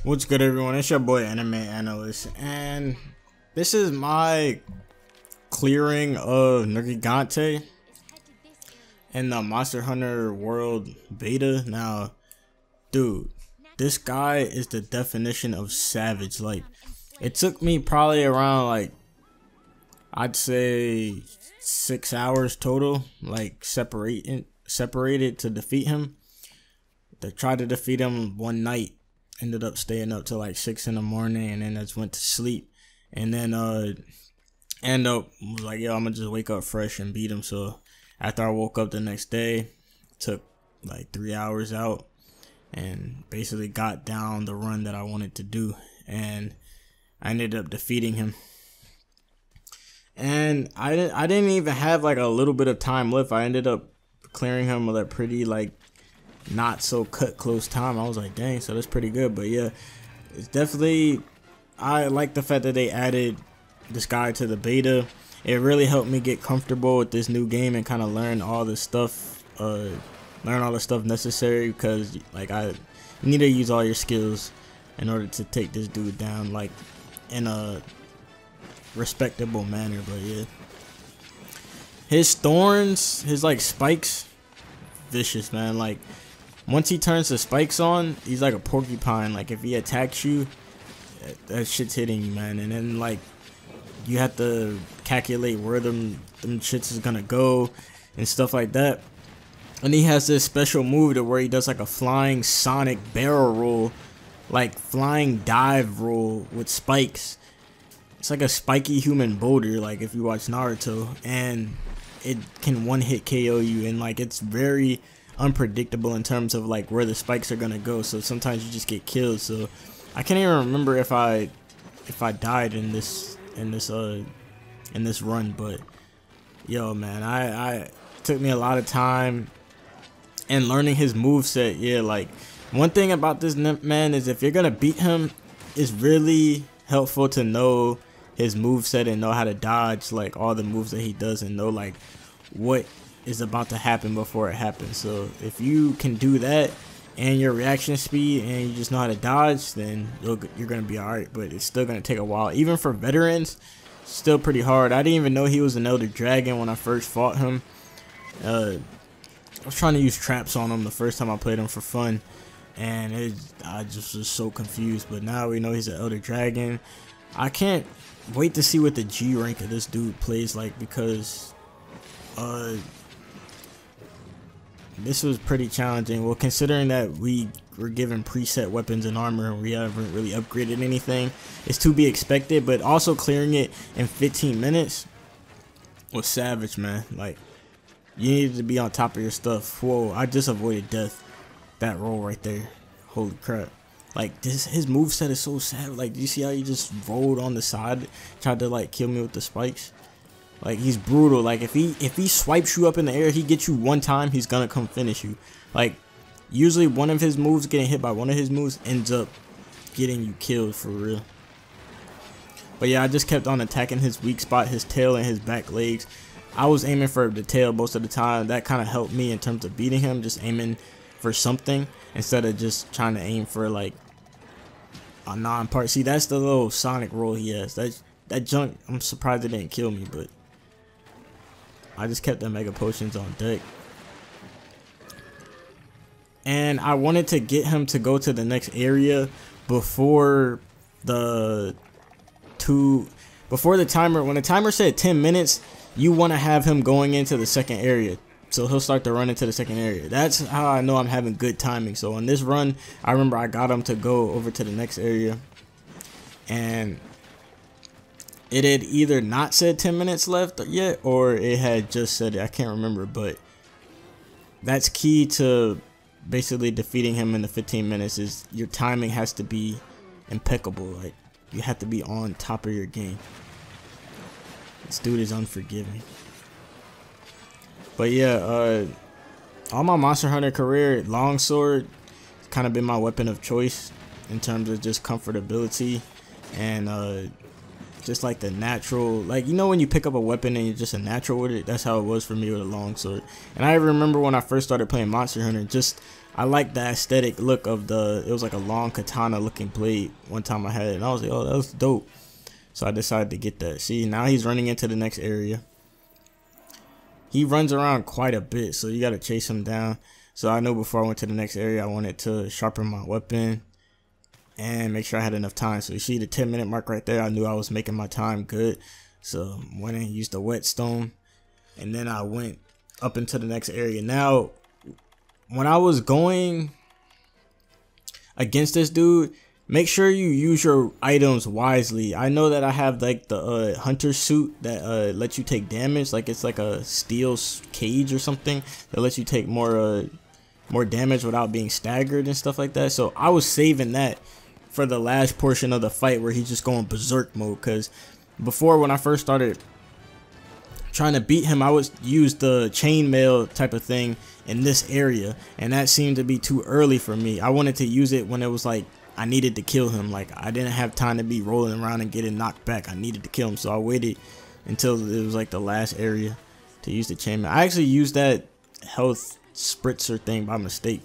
What's good, everyone? It's your boy AnimeAnalyst, and this is my clearing of Nergigante in the Monster Hunter World beta. Now, dude, this guy is the definition of savage. Like, it took me probably around, like, I'd say 6 hours total, like, separated to defeat him. They tried to defeat him one night. Ended up staying up till like 6 in the morning, and then I just went to sleep. And then end up was like, yo, I'm gonna just wake up fresh and beat him. So after I woke up the next day, took like 3 hours out and basically got down the run that I wanted to do, and I ended up defeating him. And I didn't even have like a little bit of time left. I ended up clearing him with a pretty like not so cut close time. I was like, dang, so that's pretty good. But yeah, it's definitely, I like the fact that they added this guy to the beta. It really helped me get comfortable with this new game and kind of learn all the stuff necessary, because like you need to use all your skills in order to take this dude down like in a respectable manner. But yeah, his thorns, his like spikes, vicious, man. Like, once he turns the spikes on, he's like a porcupine. Like, if he attacks you, that shit's hitting you, man. And then like you have to calculate where them shits is gonna go and stuff like that. And he has this special move to where he does like a flying sonic barrel roll, like flying dive roll with spikes. It's like a spiky human boulder, like if you watch Naruto, and it can one-hit KO you, and like it's very unpredictable in terms of like where the spikes are gonna go. So sometimes you just get killed. So I can't even remember if I died in this run. But yo, man, it took me a lot of time and learning his moveset. Yeah, like one thing about this man is if you're gonna beat him, it's really helpful to know his moveset and know how to dodge like all the moves that he does, and know like what is about to happen before it happens. So if you can do that and your reaction speed and you just know how to dodge, then you're gonna be alright. But it's still gonna take a while, even for veterans. Still pretty hard. I didn't even know he was an elder dragon when I first fought him. I was trying to use traps on him the first time I played him for fun, and I just was so confused. But now we know he's an elder dragon. I can't wait to see what the G rank of this dude plays like, because this was pretty challenging. Well, considering that we were given preset weapons and armor and we haven't really upgraded anything, it's to be expected. But also clearing it in 15 minutes was savage, man. Like, you needed to be on top of your stuff. Whoa, I just avoided death. That roll right there. Holy crap. Like, his moveset is so savage. Like, do you see how he just rolled on the side, tried to like kill me with the spikes? Like, he's brutal. Like, if he swipes you up in the air, he gets you one time, he's gonna come finish you. Like, usually one of his moves, getting hit by one of his moves, ends up getting you killed for real. But yeah, I just kept on attacking his weak spot, his tail and his back legs. I was aiming for the tail most of the time. That kind of helped me in terms of beating him, just aiming for something instead of just trying to aim for like a non-part. See, that's the little sonic roll he has. That junk, I'm surprised it didn't kill me, but I just kept the mega potions on deck. And I wanted to get him to go to the next area before the timer. When the timer said 10 minutes, you want to have him going into the second area. So he'll start to run into the second area. That's how I know I'm having good timing. So on this run, I remember I got him to go over to the next area, and it had either not said 10 minutes left yet, or it had just said it. I can't remember, but that's key to basically defeating him in the 15 minutes is your timing has to be impeccable. Like, you have to be on top of your game. This dude is unforgiving. But yeah, all my Monster Hunter career, longsword has kind of been my weapon of choice in terms of just comfortability and just like the natural, like, you know, when you pick up a weapon and you're just a natural with it. That's how it was for me with a longsword. And I remember when I first started playing Monster Hunter, just I like the aesthetic look of it was like a long katana looking blade one time I had it, and I was like, oh, that was dope. So I decided to get that. See, now he's running into the next area. He runs around quite a bit, so you gotta chase him down. So I know before I went to the next area, I wanted to sharpen my weapon and make sure I had enough time. So you see the 10-minute mark right there, I knew I was making my time good. So went and used the whetstone, and then I went up into the next area. Now, when I was going against this dude, make sure you use your items wisely. I know that I have like the hunter suit that lets you take damage, like it's like a steel cage or something that lets you take more damage without being staggered and stuff like that. So I was saving that for the last portion of the fight where he's just going berserk mode, because before, when I first started trying to beat him, I would use the chainmail type of thing in this area, and that seemed to be too early for me. I wanted to use it when it was like I needed to kill him. Like I didn't have time to be rolling around and getting knocked back. I needed to kill him, so I waited until it was like the last area to use the chainmail. I actually used that health spritzer thing by mistake.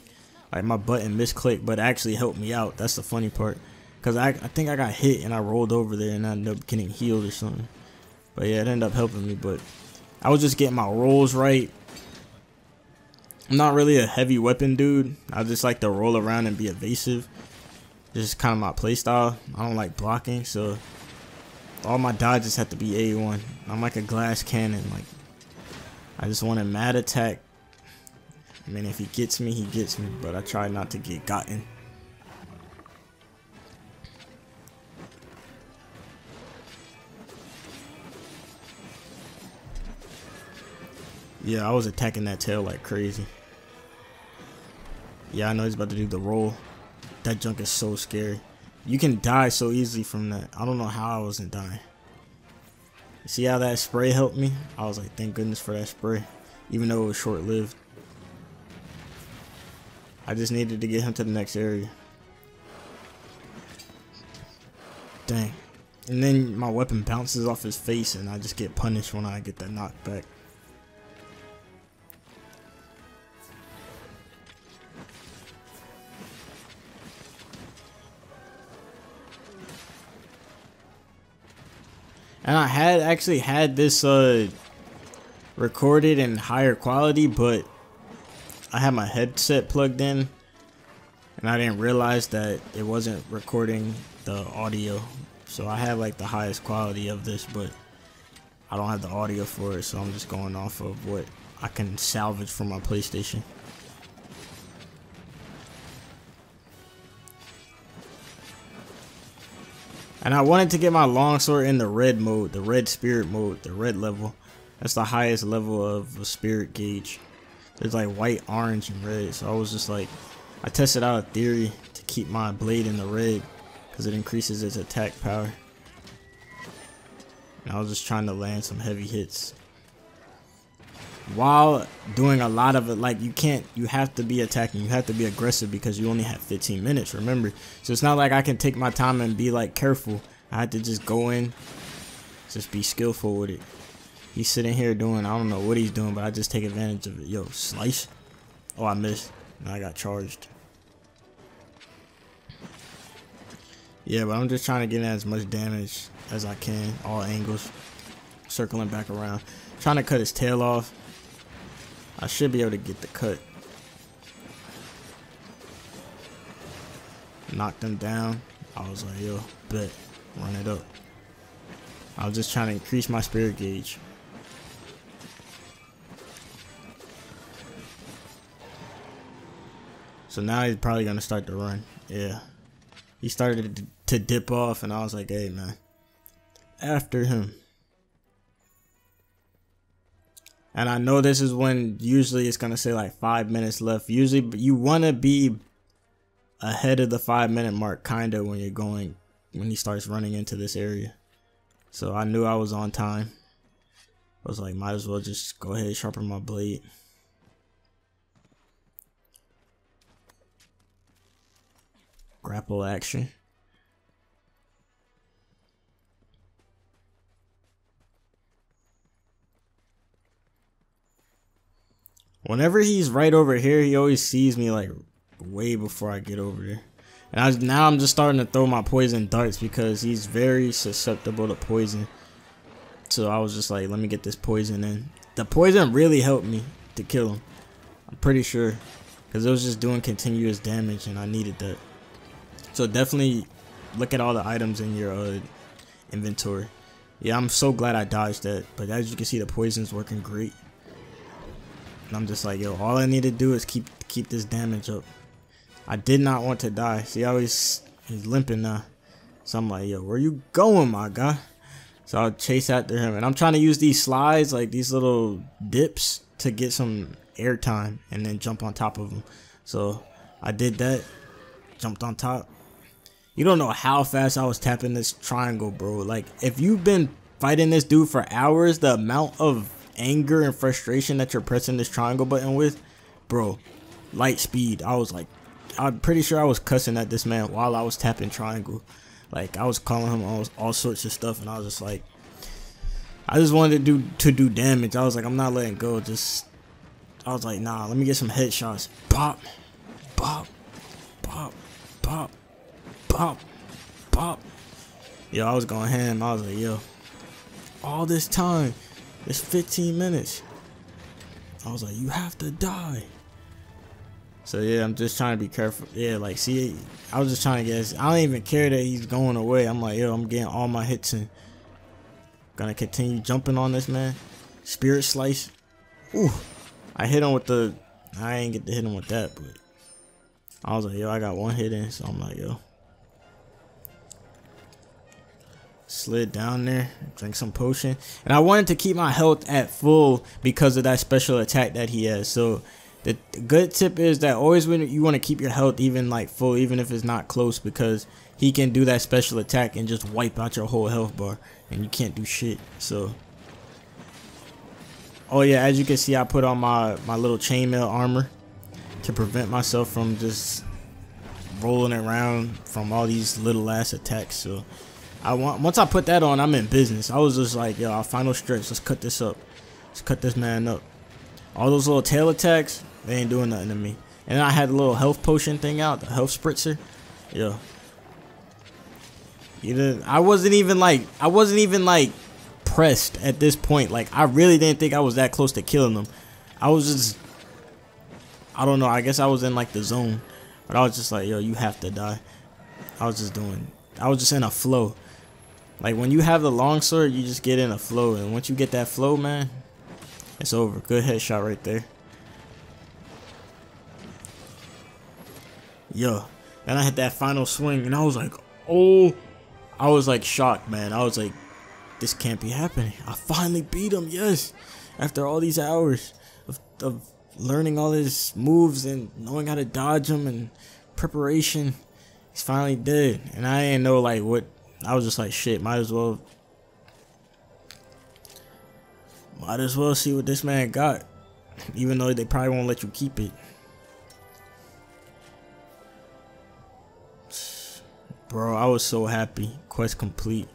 Like my button misclicked, but it actually helped me out. That's the funny part, because I think I got hit and I rolled over there and I ended up getting healed or something. But yeah, it ended up helping me. But I was just getting my rolls right. I'm not really a heavy weapon dude. I just like to roll around and be evasive. This is kind of my playstyle. I don't like blocking, so all my dodges have to be A1. I'm like a glass cannon. Like I just want a mad attack. I mean, if he gets me, he gets me, but I try not to get gotten. Yeah, I was attacking that tail like crazy. Yeah, I know he's about to do the roll. That junk is so scary. You can die so easily from that. I don't know how I wasn't dying. See how that spray helped me? I was like, thank goodness for that spray, even though it was short-lived. I just needed to get him to the next area. Dang. And then my weapon bounces off his face and I just get punished when I get that knockback. And I had actually had this recorded in higher quality, but I had my headset plugged in and I didn't realize that it wasn't recording the audio. So I have like the highest quality of this, but I don't have the audio for it, so I'm just going off of what I can salvage from my PlayStation. And I wanted to get my longsword in the red mode, the red spirit mode, the red level. That's the highest level of a spirit gauge. There's like white, orange, and red. So I was just like, I tested out a theory to keep my blade in the red because it increases its attack power. And I was just trying to land some heavy hits while doing a lot of it. Like you have to be attacking, you have to be aggressive because you only have 15 minutes, remember. So it's not like I can take my time and be like careful. I had to just go in, just be skillful with it. He's sitting here doing, I don't know what he's doing, but I just take advantage of it. Yo, slice. Oh, I missed. Now I got charged. Yeah, but I'm just trying to get in as much damage as I can, all angles, circling back around, trying to cut his tail off. I should be able to get the cut. Knocked him down. I was like, yo, bet, run it up. I was just trying to increase my spirit gauge. So now he's probably gonna start to run. Yeah, he started to dip off, and I was like, hey man, after him. And I know this is when usually it's gonna say like 5 minutes left. Usually you wanna be ahead of the 5-minute mark, kinda, when he starts running into this area. So I knew I was on time. I was like, might as well just go ahead and sharpen my blade. Grapple action. Whenever he's right over here, he always sees me like way before I get over there. And now I'm just starting to throw my poison darts because he's very susceptible to poison. So I was just like, let me get this poison in. The poison really helped me to kill him. I'm pretty sure. Because it was just doing continuous damage and I needed that. So definitely look at all the items in your inventory. Yeah, I'm so glad I dodged that. But as you can see, the poison's working great. And I'm just like, yo, all I need to do is keep this damage up. I did not want to die. See how he's limping now. So I'm like, yo, where you going, my guy? So I'll chase after him. And I'm trying to use these slides, like these little dips, to get some airtime and then jump on top of him. So I did that. Jumped on top. You don't know how fast I was tapping this triangle, bro. Like, if you've been fighting this dude for hours, the amount of anger and frustration that you're pressing this triangle button with, bro, light speed. I'm pretty sure I was cussing at this man while I was tapping triangle. Like, I was calling him all sorts of stuff, and I was just like, I just wanted to do damage. I was like, I'm not letting go. I was like, nah, let me get some headshots. Pop, pop, pop, pop, pop, pop. Yo, I was going ham. I was like, yo, all this time, it's 15 minutes. I was like, you have to die. So yeah, I'm just trying to be careful. Yeah, like, see, I was just trying to guess. I don't even care that he's going away. I'm like, yo, I'm getting all my hits in. Gonna continue jumping on this man. Spirit slice. Ooh, I hit him with the. I ain't get to hit him with that, but I was like, yo, I got one hit in, so I'm like, yo. Slid down there, drink some potion, and I wanted to keep my health at full because of that special attack that he has. So the good tip is that always when you want to keep your health even like full, even if it's not close, because he can do that special attack and just wipe out your whole health bar and you can't do shit. So oh yeah, as you can see, I put on my little chainmail armor to prevent myself from just rolling around from all these little ass attacks. So once I put that on, I'm in business. I was just like, yo, our final stretch, let's cut this up. Let's cut this man up. All those little tail attacks, they ain't doing nothing to me. And then I had a little health potion thing out, the health spritzer. Yo. I wasn't even like pressed at this point. Like, I really didn't think I was that close to killing them. I was just, I don't know, I guess I was in like the zone. But I was just like, yo, you have to die. I was just in a flow. Like, when you have the longsword, you just get in a flow. And once you get that flow, man, it's over. Good headshot right there. Yo. Then I hit that final swing, and I was like, oh. I was like shocked, man. I was like, this can't be happening. I finally beat him, yes. After all these hours of learning all his moves and knowing how to dodge them and preparation, he's finally dead. And I didn't know like what. I was just like, shit, might as well see what this man got, even though they probably won't let you keep it. Bro, I was so happy. Quest complete.